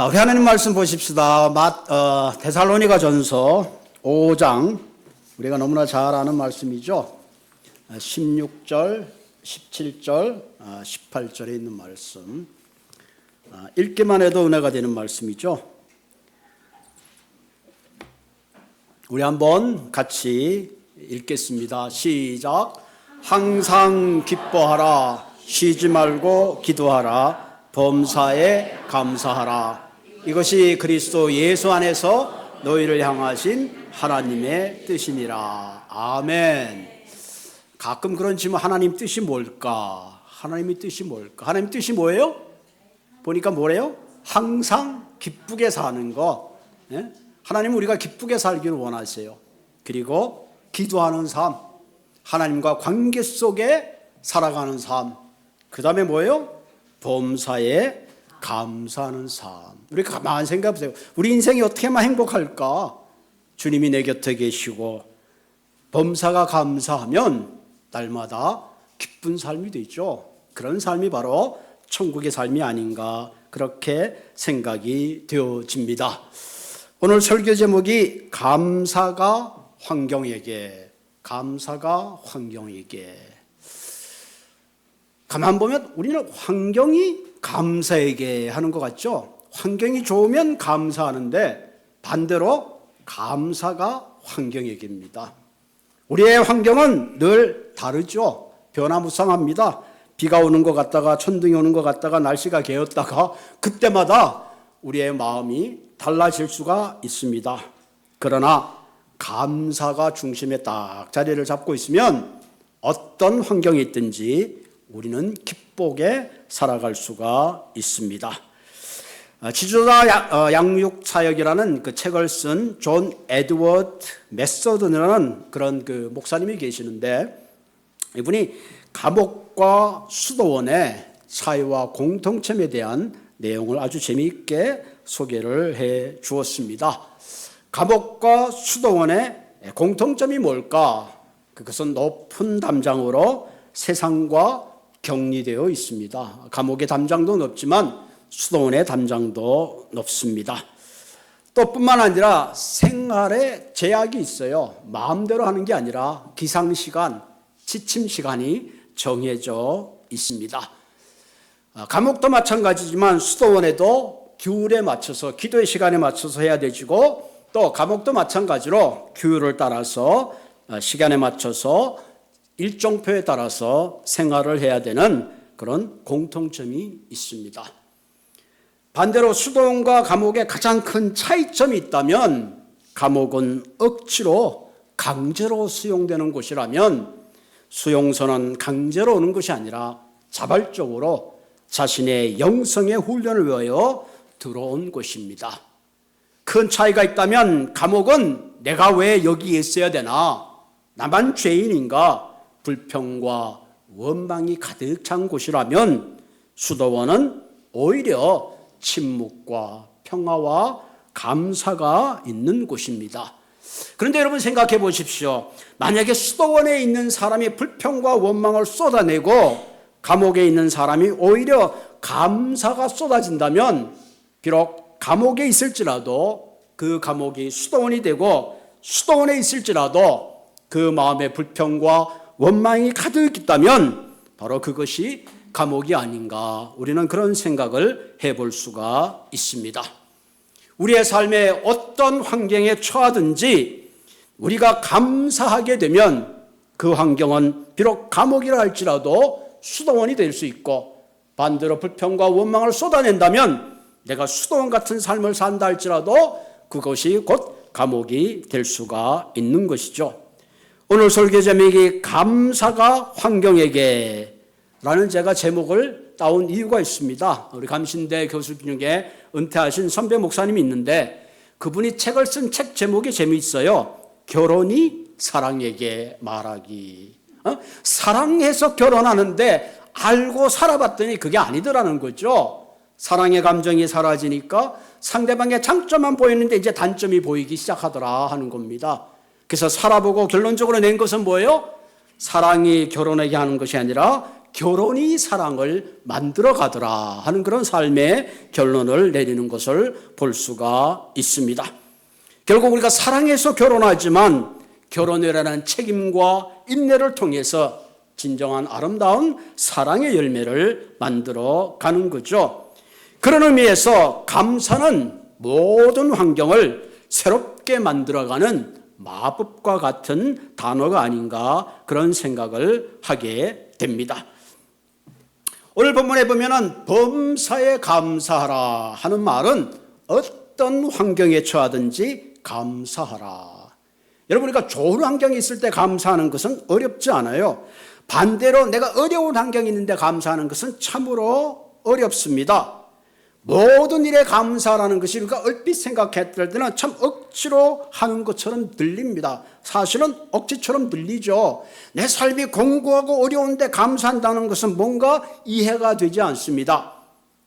우리 하나님 말씀 보십시다. 데살로니가 전서 5장, 우리가 너무나 잘 아는 말씀이죠. 16절, 17절, 18절에 있는 말씀. 읽기만 해도 은혜가 되는 말씀이죠. 우리 한번 같이 읽겠습니다. 시작. 항상 기뻐하라. 쉬지 말고 기도하라. 범사에 감사하라. 이것이 그리스도 예수 안에서 너희를 향하신 하나님의 뜻이니라. 아멘. 가끔 그런 질문, 하나님 뜻이 뭘까? 하나님의 뜻이 뭘까? 하나님 뜻이 뭐예요? 보니까 뭐래요? 항상 기쁘게 사는 것. 예? 하나님은 우리가 기쁘게 살기를 원하세요. 그리고 기도하는 삶, 하나님과 관계 속에 살아가는 삶. 그 다음에 뭐예요? 범사에 감사하는 삶. 우리 가만히 생각해 보세요. 우리 인생이 어떻게 하면 행복할까? 주님이 내 곁에 계시고 범사가 감사하면 날마다 기쁜 삶이 되죠. 그런 삶이 바로 천국의 삶이 아닌가, 그렇게 생각이 되어집니다. 오늘 설교 제목이 감사가 환경에게. 감사가 환경에게. 가만 보면 우리는 환경이 감사에게 하는 것 같죠. 환경이 좋으면 감사하는데 반대로 감사가 환경에게입니다. 우리의 환경은 늘 다르죠. 변화무쌍합니다. 비가 오는 것 같다가 천둥이 오는 것 같다가 날씨가 개었다가 그때마다 우리의 마음이 달라질 수가 있습니다. 그러나 감사가 중심에 딱 자리를 잡고 있으면 어떤 환경이 있든지 우리는 기쁘게 살아갈 수가 있습니다. 지주자 양육사역이라는 그 책을 쓴 존 에드워드 메서든이라는 그런 그 목사님이 계시는데, 이분이 감옥과 수도원의 사회와 공동체에 대한 내용을 아주 재미있게 소개를 해 주었습니다. 감옥과 수도원의 공통점이 뭘까? 그것은 높은 담장으로 세상과 격리되어 있습니다. 감옥의 담장도 높지만 수도원의 담장도 높습니다. 또 뿐만 아니라 생활에 제약이 있어요. 마음대로 하는 게 아니라 기상시간, 지침시간이 정해져 있습니다. 감옥도 마찬가지지만 수도원에도 규율에 맞춰서, 기도의 시간에 맞춰서 해야 되고, 또 감옥도 마찬가지로 규율을 따라서 시간에 맞춰서 일정표에 따라서 생활을 해야 되는 그런 공통점이 있습니다. 반대로 수도원과 감옥의 가장 큰 차이점이 있다면, 감옥은 억지로 강제로 수용되는 곳이라면 수용소는 강제로 오는 것이 아니라 자발적으로 자신의 영성의 훈련을 위하여 들어온 곳입니다. 큰 차이가 있다면 감옥은 내가 왜 여기에 있어야 되나? 나만 죄인인가? 불평과 원망이 가득 찬 곳이라면 수도원은 오히려 침묵과 평화와 감사가 있는 곳입니다. 그런데 여러분 생각해 보십시오. 만약에 수도원에 있는 사람이 불평과 원망을 쏟아내고 감옥에 있는 사람이 오히려 감사가 쏟아진다면, 비록 감옥에 있을지라도 그 감옥이 수도원이 되고 수도원에 있을지라도 그 마음에 불평과 원망이 가득 있다면 바로 그것이 감옥이 아닌가, 우리는 그런 생각을 해볼 수가 있습니다. 우리의 삶에 어떤 환경에 처하든지 우리가 감사하게 되면 그 환경은 비록 감옥이라 할지라도 수도원이 될 수 있고, 반대로 불평과 원망을 쏟아낸다면 내가 수도원 같은 삶을 산다 할지라도 그것이 곧 감옥이 될 수가 있는 것이죠. 오늘 설교 제목이 감사가 환경에게 라는 제가 제목을 따온 이유가 있습니다. 우리 감신대 교수 중에 은퇴하신 선배 목사님이 있는데 그분이 책을 쓴 책 제목이 재미있어요. 결혼이 사랑에게 말하기. 사랑해서 결혼하는데 알고 살아봤더니 그게 아니더라는 거죠. 사랑의 감정이 사라지니까 상대방의 장점만 보이는데 이제 단점이 보이기 시작하더라 하는 겁니다. 그래서 살아보고 결론적으로 낸 것은 뭐예요? 사랑이 결혼하게 하는 것이 아니라 결혼이 사랑을 만들어 가더라 하는 그런 삶의 결론을 내리는 것을 볼 수가 있습니다. 결국 우리가 사랑해서 결혼하지만 결혼이라는 책임과 인내를 통해서 진정한 아름다운 사랑의 열매를 만들어 가는 거죠. 그런 의미에서 감사는 모든 환경을 새롭게 만들어가는 마법과 같은 단어가 아닌가 그런 생각을 하게 됩니다. 오늘 본문에 보면은 범사에 감사하라 하는 말은 어떤 환경에 처하든지 감사하라. 여러분, 우리가 좋은 환경이 있을 때 감사하는 것은 어렵지 않아요. 반대로 내가 어려운 환경이 있는데 감사하는 것은 참으로 어렵습니다. 모든 일에 감사라는 것이 우리가 얼핏 생각했을 때는 참 억지로 하는 것처럼 들립니다. 사실은 억지처럼 들리죠. 내 삶이 공고하고 어려운데 감사한다는 것은 뭔가 이해가 되지 않습니다.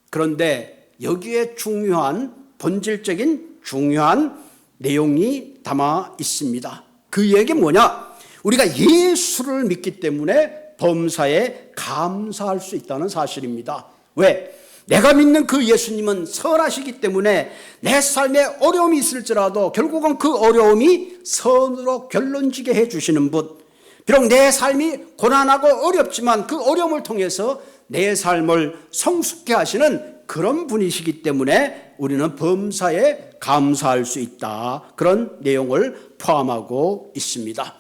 그런데 여기에 중요한 본질적인 중요한 내용이 담아 있습니다. 그 얘기 뭐냐? 우리가 예수를 믿기 때문에 범사에 감사할 수 있다는 사실입니다. 왜? 내가 믿는 그 예수님은 선하시기 때문에 내 삶에 어려움이 있을지라도 결국은 그 어려움이 선으로 결론지게 해주시는 분, 비록 내 삶이 고난하고 어렵지만 그 어려움을 통해서 내 삶을 성숙케 하시는 그런 분이시기 때문에 우리는 범사에 감사할 수 있다. 그런 내용을 포함하고 있습니다.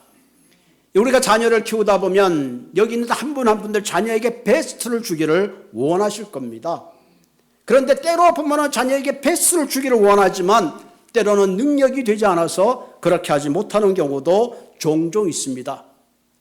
우리가 자녀를 키우다 보면 여기 있는 한 분 한 분들 자녀에게 베스트를 주기를 원하실 겁니다. 그런데 때로 보면 자녀에게 베스트를 주기를 원하지만 때로는 능력이 되지 않아서 그렇게 하지 못하는 경우도 종종 있습니다.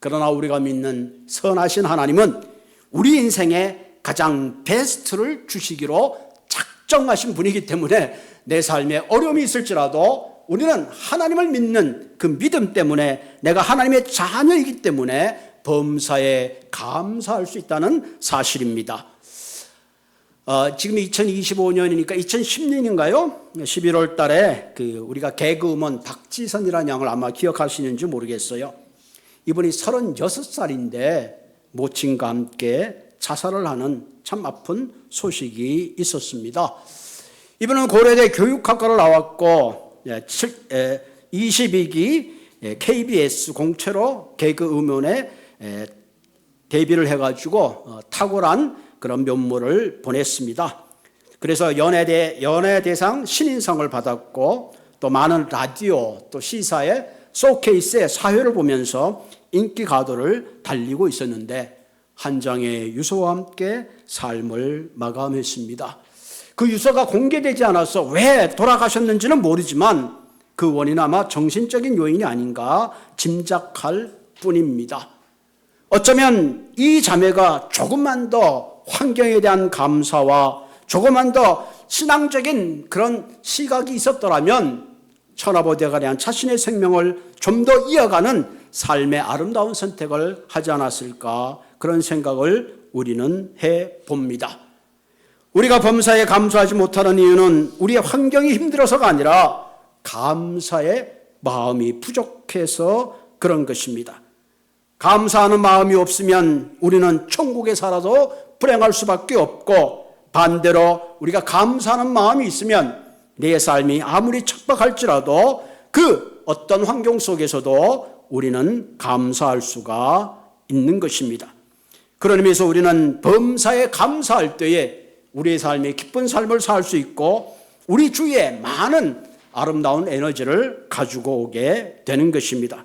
그러나 우리가 믿는 선하신 하나님은 우리 인생에 가장 베스트를 주시기로 작정하신 분이기 때문에 내 삶에 어려움이 있을지라도 우리는 하나님을 믿는 그 믿음 때문에 내가 하나님의 자녀이기 때문에 범사에 감사할 수 있다는 사실입니다. 지금 2025년이니까 2010년인가요? 11월 달에 우리가 개그우먼 박지선이라는 양을 아마 기억하시는지 모르겠어요. 이분이 36살인데 모친과 함께 자살을 하는 참 아픈 소식이 있었습니다. 이분은 고려대 교육학과를 나왔고 22기 KBS 공채로 개그우먼에 데뷔를 해가지고 탁월한 그런 면모를 보냈습니다. 그래서 연예대상 신인상을 받았고 또 많은 라디오 또 시사에 쇼케이스의 사회를 보면서 인기 가도를 달리고 있었는데 한 장의 유서와 함께 삶을 마감했습니다. 그 유서가 공개되지 않아서 왜 돌아가셨는지는 모르지만 그 원인은 아마 정신적인 요인이 아닌가 짐작할 뿐입니다. 어쩌면 이 자매가 조금만 더 환경에 대한 감사와 조금만 더 신앙적인 그런 시각이 있었더라면 천하보대가 대한 자신의 생명을 좀 더 이어가는 삶의 아름다운 선택을 하지 않았을까 그런 생각을 우리는 해봅니다. 우리가 범사에 감사하지 못하는 이유는 우리의 환경이 힘들어서가 아니라 감사의 마음이 부족해서 그런 것입니다. 감사하는 마음이 없으면 우리는 천국에 살아도 불행할 수밖에 없고 반대로 우리가 감사하는 마음이 있으면 내 삶이 아무리 척박할지라도 그 어떤 환경 속에서도 우리는 감사할 수가 있는 것입니다. 그런 의미에서 우리는 범사에 감사할 때에 우리의 삶이 기쁜 삶을 살 수 있고 우리 주위에 많은 아름다운 에너지를 가지고 오게 되는 것입니다.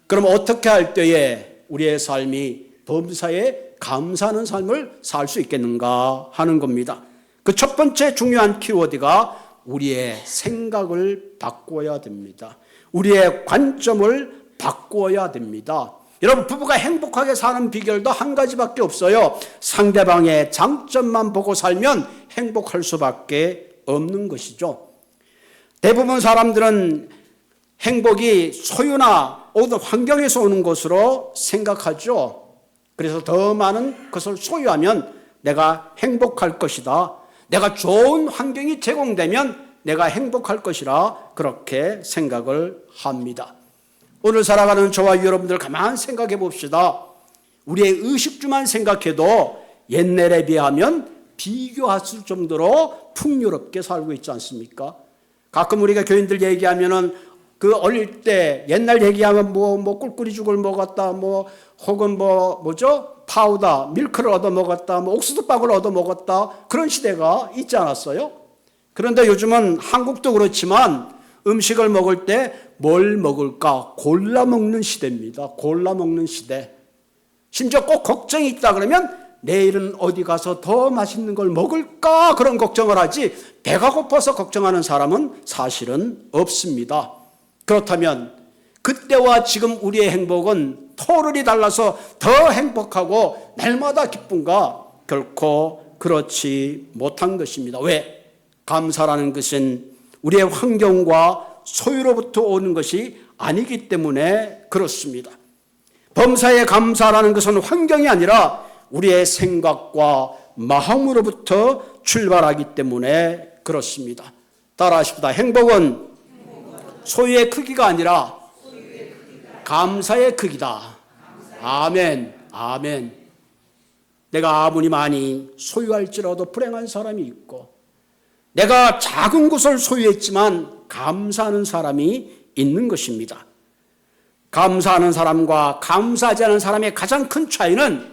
그럼 어떻게 할 때에 우리의 삶이 범사에 감사하는 삶을 살 수 있겠는가 하는 겁니다. 그 첫 번째 중요한 키워드가 우리의 생각을 바꿔야 됩니다. 우리의 관점을 바꿔야 됩니다. 여러분, 부부가 행복하게 사는 비결도 한 가지밖에 없어요. 상대방의 장점만 보고 살면 행복할 수밖에 없는 것이죠. 대부분 사람들은 행복이 소유나 어떤 환경에서 오는 것으로 생각하죠. 그래서 더 많은 것을 소유하면 내가 행복할 것이다. 내가 좋은 환경이 제공되면 내가 행복할 것이라 그렇게 생각을 합니다. 오늘 살아가는 저와 여러분들 가만히 생각해 봅시다. 우리의 의식주만 생각해도 옛날에 비하면 비교할 정도로 풍요롭게 살고 있지 않습니까? 가끔 우리가 교인들 얘기하면은 그 어릴 때 옛날 얘기하면 뭐 꿀꿀이죽을 먹었다, 혹은 뭐죠? 파우더, 밀크를 얻어 먹었다, 옥수수빵을 얻어 먹었다, 그런 시대가 있지 않았어요? 그런데 요즘은 한국도 그렇지만 음식을 먹을 때 뭘 먹을까 골라 먹는 시대입니다. 골라 먹는 시대. 심지어 꼭 걱정이 있다 그러면 내일은 어디 가서 더 맛있는 걸 먹을까 그런 걱정을 하지 배가 고파서 걱정하는 사람은 사실은 없습니다. 그렇다면 그때와 지금 우리의 행복은 터울이 달라서 더 행복하고 날마다 기쁜가? 결코 그렇지 못한 것입니다. 왜? 감사라는 것은 우리의 환경과 소유로부터 오는 것이 아니기 때문에 그렇습니다. 범사에 감사라는 것은 환경이 아니라 우리의 생각과 마음으로부터 출발하기 때문에 그렇습니다. 따라하십시다. 행복은 소유의 크기가 아니라 감사의 크기다. 아멘, 아멘. 내가 아무리 많이 소유할지라도 불행한 사람이 있고, 내가 작은 것을 소유했지만 감사하는 사람이 있는 것입니다. 감사하는 사람과 감사하지 않은 사람의 가장 큰 차이는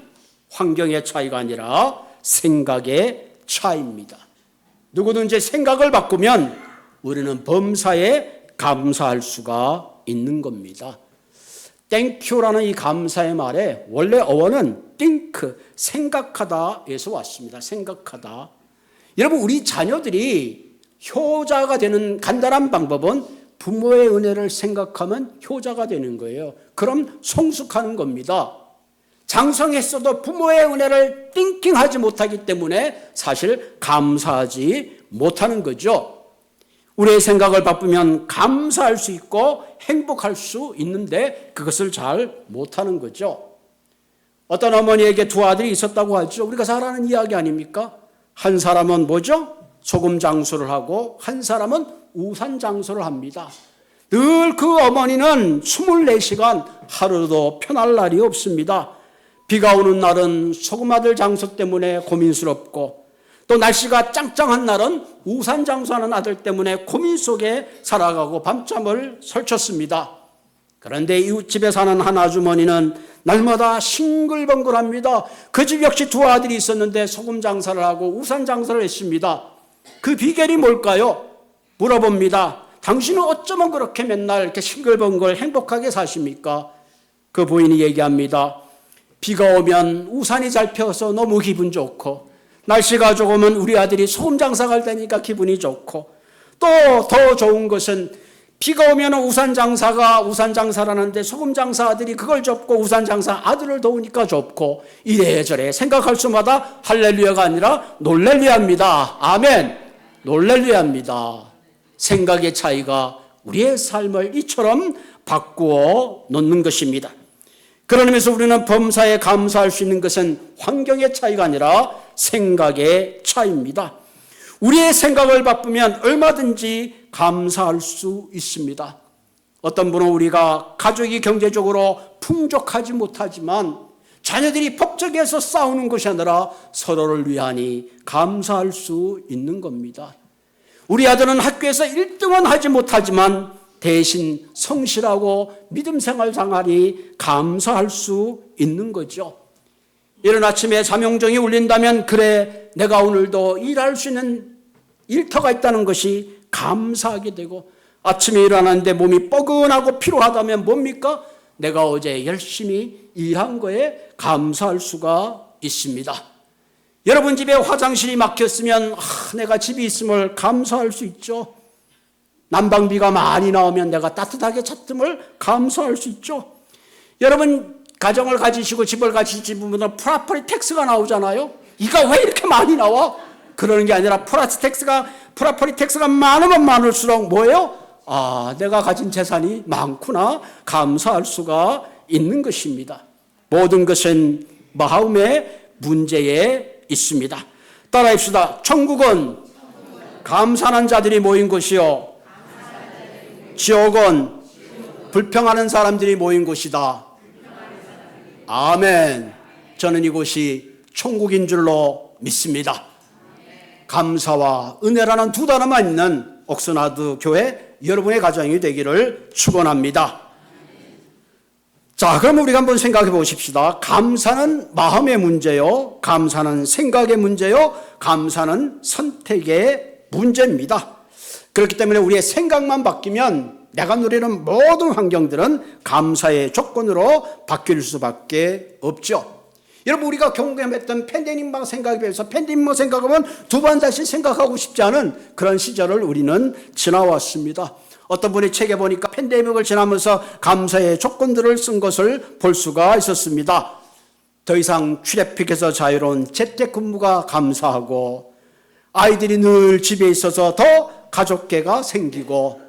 환경의 차이가 아니라 생각의 차이입니다. 누구든지 생각을 바꾸면 우리는 범사에 감사할 수가 있는 겁니다. 땡큐라는 이 감사의 말에 원래 어원은 think, 생각하다에서 왔습니다. 생각하다. 여러분, 우리 자녀들이 효자가 되는 간단한 방법은 부모의 은혜를 생각하면 효자가 되는 거예요. 그럼 성숙하는 겁니다. 장성했어도 부모의 은혜를 띵킹하지 못하기 때문에 사실 감사하지 못하는 거죠. 우리의 생각을 바꾸면 감사할 수 있고 행복할 수 있는데 그것을 잘 못하는 거죠. 어떤 어머니에게 두 아들이 있었다고 하죠. 우리가 잘 아는 이야기 아닙니까? 한 사람은 뭐죠? 소금 장수를 하고 한 사람은 우산 장수를 합니다. 늘 그 어머니는 24시간 하루도 편할 날이 없습니다. 비가 오는 날은 소금아들 장수 때문에 고민스럽고, 또 날씨가 짱짱한 날은 우산 장수하는 아들 때문에 고민 속에 살아가고 밤잠을 설쳤습니다. 그런데 이웃집에 사는 한 아주머니는 날마다 싱글벙글합니다. 그 집 역시 두 아들이 있었는데 소금 장사를 하고 우산 장사를 했습니다. 그 비결이 뭘까요? 물어봅니다. 당신은 어쩌면 그렇게 맨날 이렇게 싱글벙글 행복하게 사십니까? 그 부인이 얘기합니다. 비가 오면 우산이 잘 펴서 너무 기분 좋고, 날씨가 좋으면 우리 아들이 소금 장사 갈 때니까 기분이 좋고, 또 더 좋은 것은 비가 오면 우산 장사라는데 소금 장사 아들이 그걸 접고 우산 장사 아들을 도우니까 좋고, 이래저래 생각할 수마다 할렐루야가 아니라 놀렐루야입니다. 아멘. 놀렐루야입니다. 생각의 차이가 우리의 삶을 이처럼 바꾸어 놓는 것입니다. 그런 의미에서 우리는 범사에 감사할 수 있는 것은 환경의 차이가 아니라 생각의 차이입니다. 우리의 생각을 바꾸면 얼마든지 감사할 수 있습니다. 어떤 분은 우리가 가족이 경제적으로 풍족하지 못하지만 자녀들이 법적에서 싸우는 것이 아니라 서로를 위하니 감사할 수 있는 겁니다. 우리 아들은 학교에서 1등은 하지 못하지만 대신 성실하고 믿음 생활 장하니 감사할 수 있는 거죠. 이른 아침에 자명종이 울린다면 그래 내가 오늘도 일할 수 있는 일터가 있다는 것이 감사하게 되고, 아침에 일어나는데 몸이 뻐근하고 피로하다면 뭡니까? 내가 어제 열심히 일한 거에 감사할 수가 있습니다. 여러분 집에 화장실이 막혔으면 내가 집이 있음을 감사할 수 있죠. 난방비가 많이 나오면 내가 따뜻하게 잤음을 감사할 수 있죠. 여러분 가정을 가지시고 집을 가지신 분들은 프라퍼리 텍스가 나오잖아요. 이가 왜 이렇게 많이 나와? 그러는 게 아니라 프라퍼리 텍스가 많으면 많을수록 뭐예요? 내가 가진 재산이 많구나 감사할 수가 있는 것입니다. 모든 것은 마음의 문제에 있습니다. 따라합시다. 천국은 감사하는 자들이 모인 곳이요, 지옥은 불평하는 사람들이 모인 곳이다. 아멘. 저는 이곳이 천국인 줄로 믿습니다. 감사와 은혜라는 두 단어만 있는 옥스나드 교회 여러분의 가정이 되기를 축원합니다. 자, 그럼 우리가 한번 생각해 보십시다. 감사는 마음의 문제요, 감사는 생각의 문제요, 감사는 선택의 문제입니다. 그렇기 때문에 우리의 생각만 바뀌면 내가 누리는 모든 환경들은 감사의 조건으로 바뀔 수밖에 없죠. 여러분, 우리가 경험했던 팬데믹만 생각에 비해서 팬데믹만 생각하면 두 번 다시 생각하고 싶지 않은 그런 시절을 우리는 지나왔습니다. 어떤 분이 책에 보니까 팬데믹을 지나면서 감사의 조건들을 쓴 것을 볼 수가 있었습니다. 더 이상 트래픽에서 자유로운 재택근무가 감사하고, 아이들이 늘 집에 있어서 더 가족계가 생기고,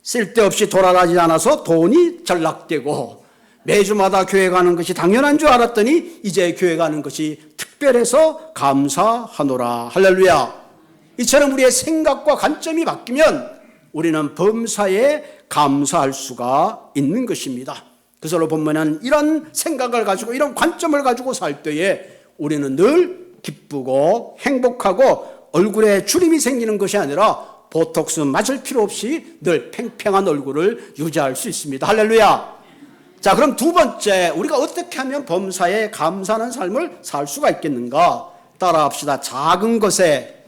쓸데없이 돌아다니지 않아서 돈이 전락되고, 매주마다 교회 가는 것이 당연한 줄 알았더니 이제 교회 가는 것이 특별해서 감사하노라. 할렐루야. 이처럼 우리의 생각과 관점이 바뀌면 우리는 범사에 감사할 수가 있는 것입니다. 그래서 본문은 이런 생각을 가지고 이런 관점을 가지고 살 때에 우리는 늘 기쁘고 행복하고 얼굴에 주름이 생기는 것이 아니라 보톡스 맞을 필요 없이 늘 팽팽한 얼굴을 유지할 수 있습니다. 할렐루야. 자, 그럼 두 번째, 우리가 어떻게 하면 범사에 감사하는 삶을 살 수가 있겠는가? 따라합시다. 작은 것에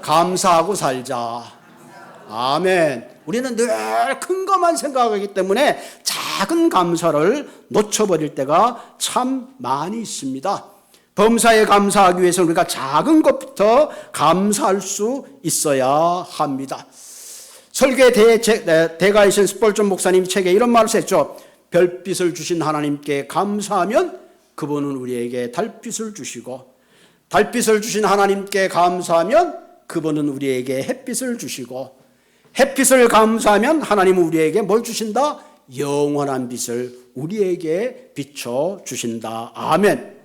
감사하고 살자. 아멘. 우리는 늘 큰 것만 생각하기 때문에 작은 감사를 놓쳐버릴 때가 참 많이 있습니다. 범사에 감사하기 위해서는 우리가 작은 것부터 감사할 수 있어야 합니다. 설교의 대가이신 스폴전 목사님 책에 이런 말을 했죠. 별빛을 주신 하나님께 감사하면 그분은 우리에게 달빛을 주시고, 달빛을 주신 하나님께 감사하면 그분은 우리에게 햇빛을 주시고, 햇빛을 감사하면 하나님은 우리에게 뭘 주신다? 영원한 빛을 우리에게 비춰주신다. 아멘.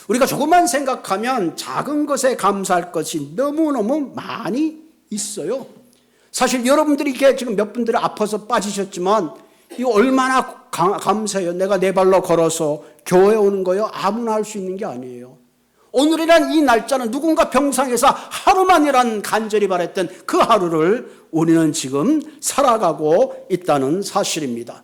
우리가 조금만 생각하면 작은 것에 감사할 것이 너무너무 많이 있어요. 사실 여러분들이 지금 몇 분들이 아파서 빠지셨지만 이거 얼마나 감사해요. 내가 내 발로 걸어서 교회에 오는 거요. 아무나 할 수 있는 게 아니에요. 오늘이란 이 날짜는 누군가 병상에서 하루만이란 간절히 바랬던 그 하루를 우리는 지금 살아가고 있다는 사실입니다.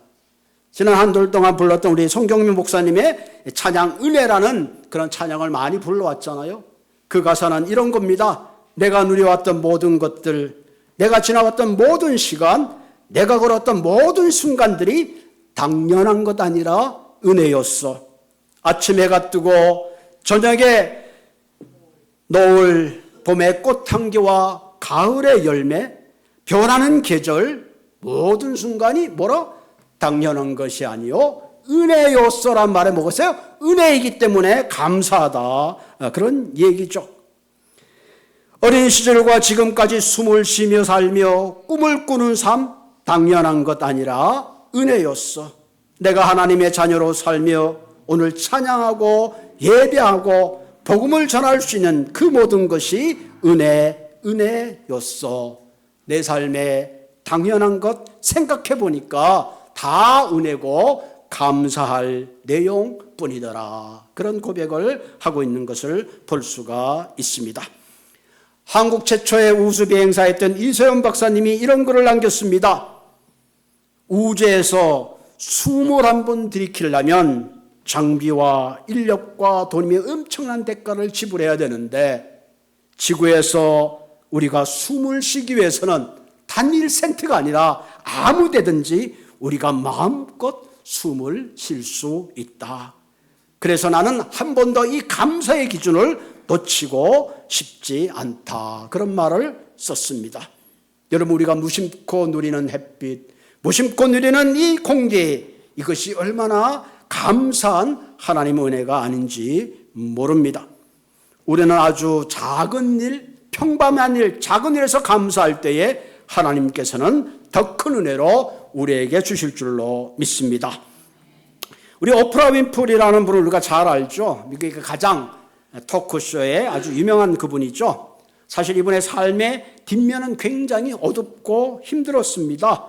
지난 한 달 동안 불렀던 우리 송경민 목사님의 찬양 은혜라는 그런 찬양을 많이 불러왔잖아요. 그 가사는 이런 겁니다. 내가 누려왔던 모든 것들, 내가 지나왔던 모든 시간, 내가 걸었던 모든 순간들이 당연한 것 아니라 은혜였어. 아침 해가 뜨고 저녁에 노을, 봄의 꽃향기와 가을의 열매, 변하는 계절, 모든 순간이 뭐라? 당연한 것이 아니요 은혜였어란 말에 뭐겠어요? 은혜이기 때문에 감사하다, 그런 얘기죠. 어린 시절과 지금까지 숨을 쉬며 살며 꿈을 꾸는 삶, 당연한 것 아니라 은혜였어. 내가 하나님의 자녀로 살며 오늘 찬양하고 예배하고 복음을 전할 수 있는 그 모든 것이 은혜였어. 내 삶에 당연한 것 생각해 보니까 다 은혜고 감사할 내용뿐이더라. 그런 고백을 하고 있는 것을 볼 수가 있습니다. 한국 최초의 우주 비행사였던 이소연 박사님이 이런 글을 남겼습니다. 우주에서 숨을 한번 들이키려면 장비와 인력과 돈이 엄청난 대가를 지불해야 되는데, 지구에서 우리가 숨을 쉬기 위해서는 단 1센트가 아니라 아무 데든지 우리가 마음껏 숨을 쉴 수 있다. 그래서 나는 한 번 더 이 감사의 기준을 놓치고 싶지 않다. 그런 말을 썼습니다. 여러분, 우리가 무심코 누리는 햇빛, 무심코 누리는 이 공기, 이것이 얼마나 감사한 하나님의 은혜가 아닌지 모릅니다. 우리는 아주 작은 일, 평범한 일, 작은 일에서 감사할 때에 하나님께서는 더 큰 은혜로 우리에게 주실 줄로 믿습니다. 우리 오프라 윈프리라는 분을 우리가 잘 알죠. 미국의 가장 토크쇼에 아주 유명한 그분이죠. 사실 이분의 삶의 뒷면은 굉장히 어둡고 힘들었습니다.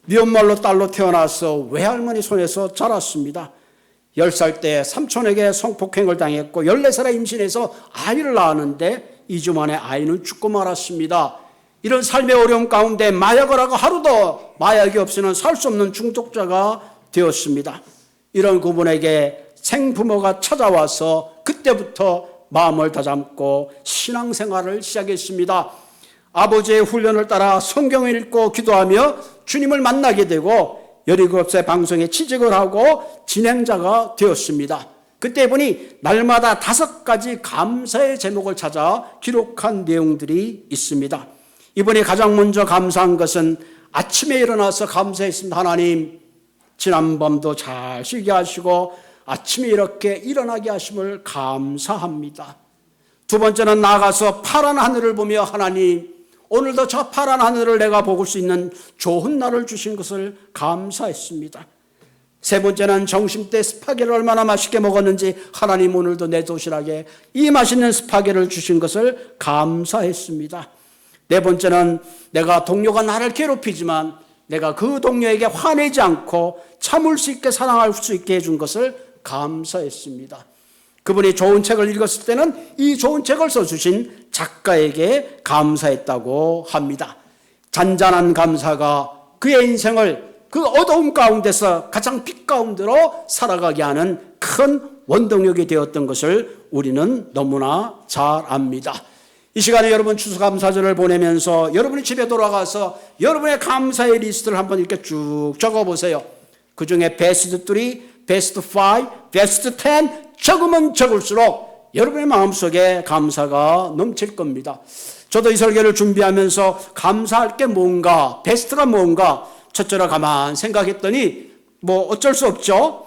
미얀마로 딸로 태어나서 외할머니 손에서 자랐습니다. 10살 때 삼촌에게 성폭행을 당했고 14살에 임신해서 아이를 낳았는데 2주 만에 아이는 죽고 말았습니다. 이런 삶의 어려움 가운데 마약을 하고 하루도 마약이 없이는 살 수 없는 중독자가 되었습니다. 이런 그분에게 생부모가 찾아와서 그때부터 마음을 다잡고 신앙생활을 시작했습니다. 아버지의 훈련을 따라 성경을 읽고 기도하며 주님을 만나게 되고 17세 방송에 취직을 하고 진행자가 되었습니다. 그때 보니 날마다 5가지 감사의 제목을 찾아 기록한 내용들이 있습니다. 이번에 가장 먼저 감사한 것은 아침에 일어나서 감사했습니다. 하나님, 지난밤도 잘 쉬게 하시고 아침에 이렇게 일어나게 하심을 감사합니다. 두 번째는 나가서 파란 하늘을 보며 하나님, 오늘도 저 파란 하늘을 내가 볼 수 있는 좋은 날을 주신 것을 감사했습니다. 세 번째는 점심때 스파게를 얼마나 맛있게 먹었는지 하나님, 오늘도 내 도시락에 이 맛있는 스파게를 주신 것을 감사했습니다. 네 번째는 내가 동료가 나를 괴롭히지만 내가 그 동료에게 화내지 않고 참을 수 있게 사랑할 수 있게 해준 것을 감사했습니다. 그분이 좋은 책을 읽었을 때는 이 좋은 책을 써주신 작가에게 감사했다고 합니다. 잔잔한 감사가 그의 인생을 그 어두움 가운데서 가장 빛 가운데로 살아가게 하는 큰 원동력이 되었던 것을 우리는 너무나 잘 압니다. 이 시간에 여러분 추수감사절을 보내면서 여러분이 집에 돌아가서 여러분의 감사의 리스트를 한번 이렇게 쭉 적어보세요. 그 중에 베스트 3, 베스트 5, 베스트 10 적으면 적을수록 여러분의 마음속에 감사가 넘칠 겁니다. 저도 이 설교를 준비하면서 감사할 게 뭔가, 베스트가 뭔가 첫째로 가만 생각했더니 뭐 어쩔 수 없죠.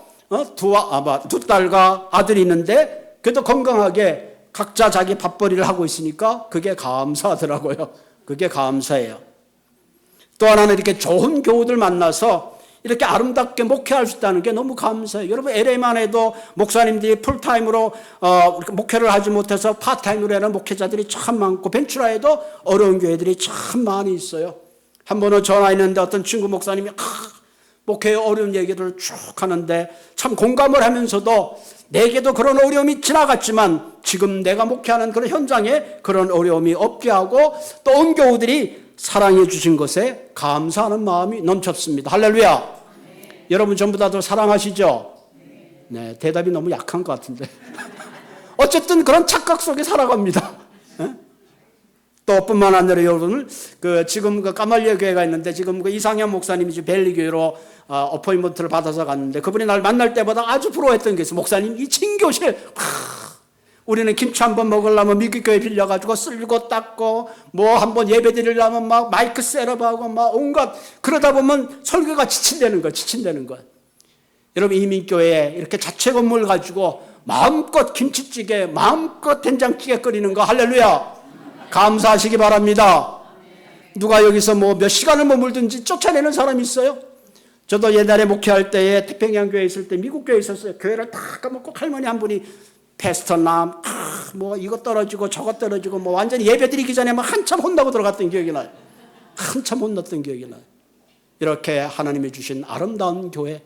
두 딸과 아들이 있는데 그래도 건강하게 각자 자기 밥벌이를 하고 있으니까 그게 감사하더라고요. 그게 감사해요. 또 하나는 이렇게 좋은 교우들 만나서 이렇게 아름답게 목회할 수 있다는 게 너무 감사해요. 여러분 LA만 해도 목사님들이 풀타임으로 목회를 하지 못해서 파타임으로 하는 목회자들이 참 많고 벤츄라에도 어려운 교회들이 참 많이 있어요. 한 번은 전화했는데 어떤 친구 목사님이 목회의 어려운 얘기를 쭉 하는데 참 공감을 하면서도 내게도 그런 어려움이 지나갔지만 지금 내가 목회하는 그런 현장에 그런 어려움이 없게 하고 또 온 교우들이 사랑해 주신 것에 감사하는 마음이 넘쳤습니다. 할렐루야. 네. 여러분 전부 다들 사랑하시죠? 네, 대답이 너무 약한 것 같은데. 어쨌든 그런 착각 속에 살아갑니다. 네? 또 뿐만 아니라 여러분을 지금 까말리아 교회가 있는데 지금 이상현 목사님이 지금 벨리 교회로 어포인먼트를 받아서 갔는데 그분이 날 만날 때보다 아주 부러워했던 게 있어요. 목사님 이 친교실 우리는 김치 한번 먹으려면 미국 교회 빌려가지고 쓸고 닦고 뭐 한번 예배 드리려면 막 마이크 셋업하고 막 온갖 그러다 보면 설교가 지친다는 거. 여러분 이민교회에 이렇게 자체 건물 가지고 마음껏 김치찌개 마음껏 된장찌개 끓이는 거 할렐루야. 감사하시기 바랍니다. 누가 여기서 뭐 몇 시간을 머물든지 쫓아내는 사람이 있어요? 저도 옛날에 목회할 때에 태평양 교회에 있을 때 미국 교회에 있었어요. 교회를 다 까먹고 할머니 한 분이 패스터남 뭐 이거 떨어지고 저거 떨어지고 뭐 완전히 예배 드리기 전에 막 한참 혼나고 들어갔던 기억이 나요. 한참 혼났던 기억이 나요. 이렇게 하나님이 주신 아름다운 교회,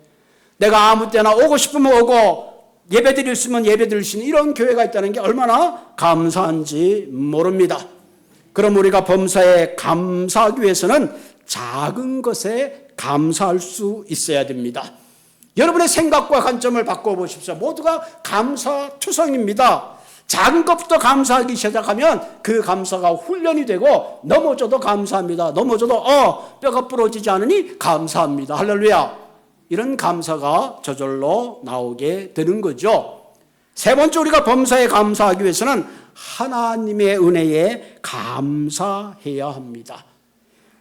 내가 아무 때나 오고 싶으면 오고 예배 드릴 수 있으면 예배 드릴 수 있는 이런 교회가 있다는 게 얼마나 감사한지 모릅니다. 그럼 우리가 범사에 감사하기 위해서는 작은 것에 감사할 수 있어야 됩니다. 여러분의 생각과 관점을 바꿔보십시오. 모두가 감사투성입니다. 작은 것부터 감사하기 시작하면 그 감사가 훈련이 되고 넘어져도 감사합니다. 넘어져도 뼈가 부러지지 않으니 감사합니다. 할렐루야. 이런 감사가 저절로 나오게 되는 거죠. 세 번째 우리가 범사에 감사하기 위해서는 하나님의 은혜에 감사해야 합니다.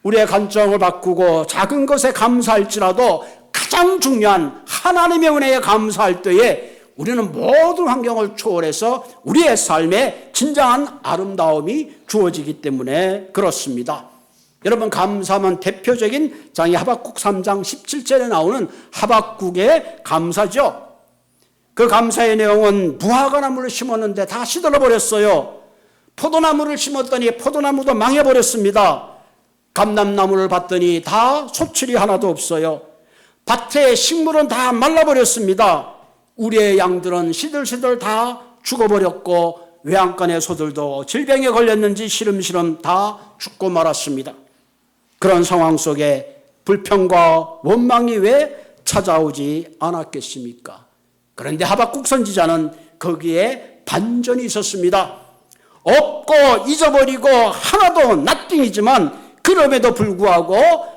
우리의 관점을 바꾸고 작은 것에 감사할지라도 가장 중요한 하나님의 은혜에 감사할 때에 우리는 모든 환경을 초월해서 우리의 삶에 진정한 아름다움이 주어지기 때문에 그렇습니다. 여러분 감사하면 대표적인 장이 하박국 3장 17절에 나오는 하박국의 감사죠. 그 감사의 내용은 무화과 나무를 심었는데 다 시들어버렸어요. 포도나무를 심었더니 포도나무도 망해버렸습니다. 감람나무를 봤더니 다 소출이 하나도 없어요. 밭에 식물은 다 말라버렸습니다. 우리의 양들은 시들시들 다 죽어버렸고 외양간의 소들도 질병에 걸렸는지 시름시름 다 죽고 말았습니다. 그런 상황 속에 불평과 원망이 왜 찾아오지 않았겠습니까? 그런데 하박국 선지자는 거기에 반전이 있었습니다. 없고 잊어버리고 하나도 나띵이지만 그럼에도 불구하고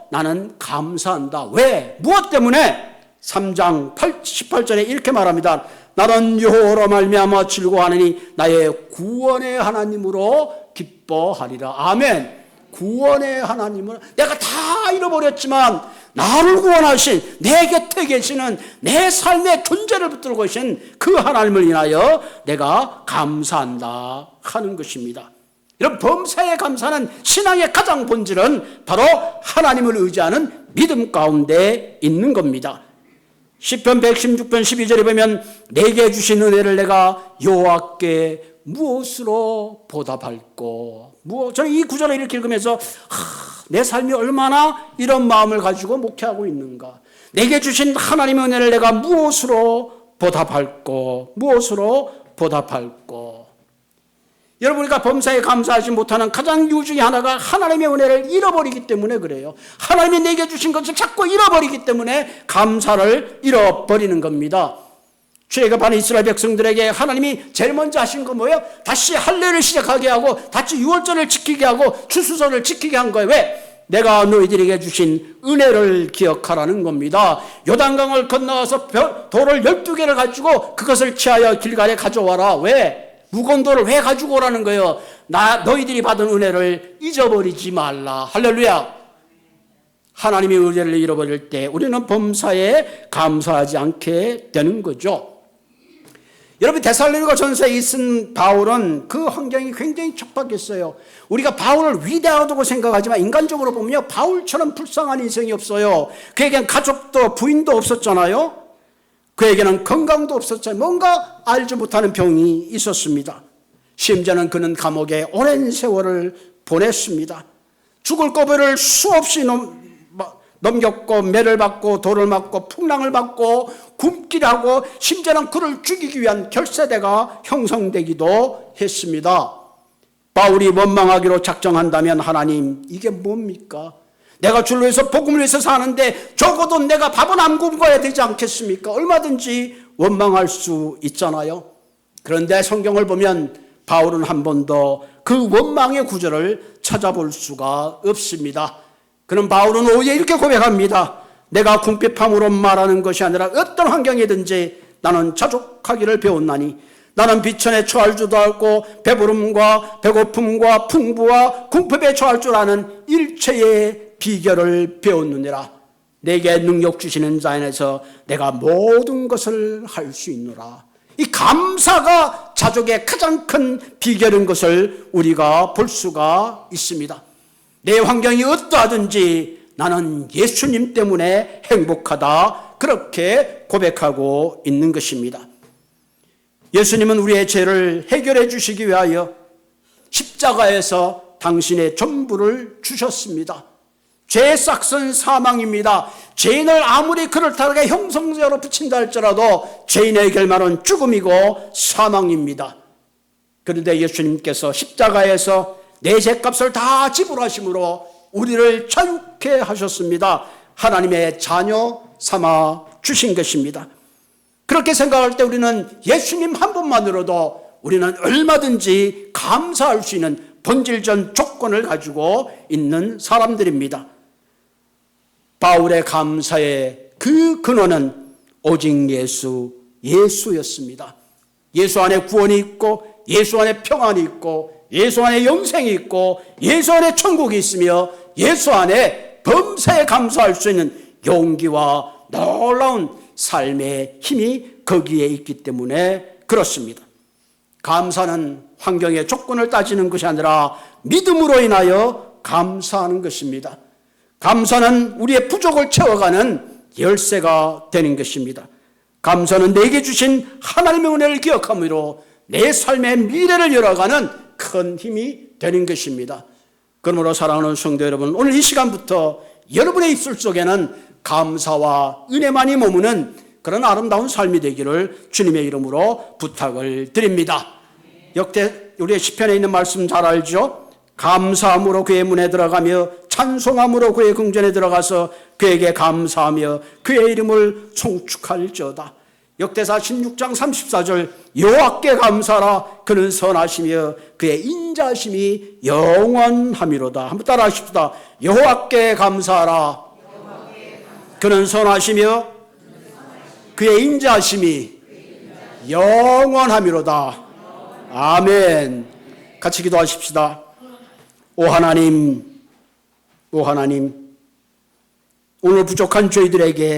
나는 감사한다. 왜? 무엇 때문에? 3장 18절에 이렇게 말합니다. 나는 여호와로 말미암아 즐거워하느니 나의 구원의 하나님으로 기뻐하리라. 아멘. 구원의 하나님을 내가 다 잃어버렸지만 나를 구원하신 내 곁에 계시는 내 삶의 존재를 붙들고 계신 그 하나님을 인하여 내가 감사한다 하는 것입니다. 이런 범사에 감사하는 신앙의 가장 본질은 바로 하나님을 의지하는 믿음 가운데 있는 겁니다. 시편 116편 12절에 보면 내게 주신 은혜를 내가 여호와께 무엇으로 보답할꼬. 저는 이 구절을 이렇게 읽으면서 내 삶이 얼마나 이런 마음을 가지고 목회하고 있는가. 내게 주신 하나님의 은혜를 내가 무엇으로 보답할꼬. 무엇으로 보답할꼬. 여러분, 우리가 범사에 감사하지 못하는 가장 이유 중에 하나가 하나님의 은혜를 잃어버리기 때문에 그래요. 하나님이 내게 주신 것을 자꾸 잃어버리기 때문에 감사를 잃어버리는 겁니다. 출애굽한 이스라엘 백성들에게 하나님이 제일 먼저 하신 거 뭐예요? 다시 할례를 시작하게 하고 다시 유월절을 지키게 하고 추수절을 지키게 한 거예요. 왜? 내가 너희들에게 주신 은혜를 기억하라는 겁니다. 요단강을 건너와서 돌을 12개를 가지고 그것을 취하여 길갈에 가져와라. 왜? 무거운 돌을 왜 가지고 오라는 거예요? 너희들이 받은 은혜를 잊어버리지 말라. 할렐루야. 하나님의 은혜를 잃어버릴 때 우리는 범사에 감사하지 않게 되는 거죠. 여러분, 데살로니가 전서에 있은 바울은 그 환경이 굉장히 척박했어요. 우리가 바울을 위대하다고 생각하지만 인간적으로 보면 바울처럼 불쌍한 인생이 없어요. 그에게는 가족도 부인도 없었잖아요. 그에게는 건강도 없었잖아요. 뭔가 알지 못하는 병이 있었습니다. 심지어는 그는 감옥에 오랜 세월을 보냈습니다. 죽을 고비를 수없이 넘겼고 매를 받고 돌을 맞고 풍랑을 받고 굶기를 하고 심지어는 그를 죽이기 위한 결세대가 형성되기도 했습니다. 바울이 원망하기로 작정한다면 하나님, 이게 뭡니까? 내가 주를 위해서 복음을 위해서 사는데 적어도 내가 밥은 안 굶어야 되지 않겠습니까? 얼마든지 원망할 수 있잖아요. 그런데 성경을 보면 바울은 한 번도 그 원망의 구절을 찾아볼 수가 없습니다. 그럼 바울은 오히려 이렇게 고백합니다. 내가 궁핍함으로 말하는 것이 아니라 어떤 환경이든지 나는 자족하기를 배웠나니 나는 비천에 처할 줄도 알고 배부름과 배고픔과 풍부와 궁핍에 처할 줄 아는 일체의 비결을 배웠느니라. 내게 능력 주시는 자 안에서 내가 모든 것을 할 수 있노라. 이 감사가 자족의 가장 큰 비결인 것을 우리가 볼 수가 있습니다. 내 환경이 어떠하든지 나는 예수님 때문에 행복하다, 그렇게 고백하고 있는 것입니다. 예수님은 우리의 죄를 해결해 주시기 위하여 십자가에서 당신의 전부를 주셨습니다. 죄의 싹은 사망입니다. 죄인을 아무리 그럴듯하게 형성죄로 붙인다 할지라도 죄인의 결말은 죽음이고 사망입니다. 그런데 예수님께서 십자가에서 내 죄값을 다 지불하심으로 우리를 자유케 하셨습니다. 하나님의 자녀 삼아 주신 것입니다. 그렇게 생각할 때 우리는 예수님 한 분만으로도 우리는 얼마든지 감사할 수 있는 본질적 조건을 가지고 있는 사람들입니다. 바울의 감사의 그 근원은 오직 예수였습니다. 예수 안에 구원이 있고 예수 안에 평안이 있고 예수 안에 영생이 있고 예수 안에 천국이 있으며 예수 안에 범사에 감사할 수 있는 용기와 놀라운 삶의 힘이 거기에 있기 때문에 그렇습니다. 감사는 환경의 조건을 따지는 것이 아니라 믿음으로 인하여 감사하는 것입니다. 감사는 우리의 부족을 채워가는 열쇠가 되는 것입니다. 감사는 내게 주신 하나님의 은혜를 기억함으로 내 삶의 미래를 열어가는 큰 힘이 되는 것입니다. 그러므로 사랑하는 성도 여러분, 오늘 이 시간부터 여러분의 입술 속에는 감사와 은혜만이 머무는 그런 아름다운 삶이 되기를 주님의 이름으로 부탁을 드립니다. 역대 우리의 시편에 있는 말씀 잘 알죠? 감사함으로 그의 문에 들어가며 찬송함으로 그의 궁전에 들어가서 그에게 감사하며 그의 이름을 송축할지어다. 역대사 16장 34절 여호와께 감사하라 그는 선하시며 그의 인자심이 영원함이로다. 한번 따라 하십시다. 여호와께 감사하라 그는 선하시며 그의 인자심이 영원함이로다. 아멘. 같이 기도하십시다. 오 하나님, 오늘 부족한 저희들에게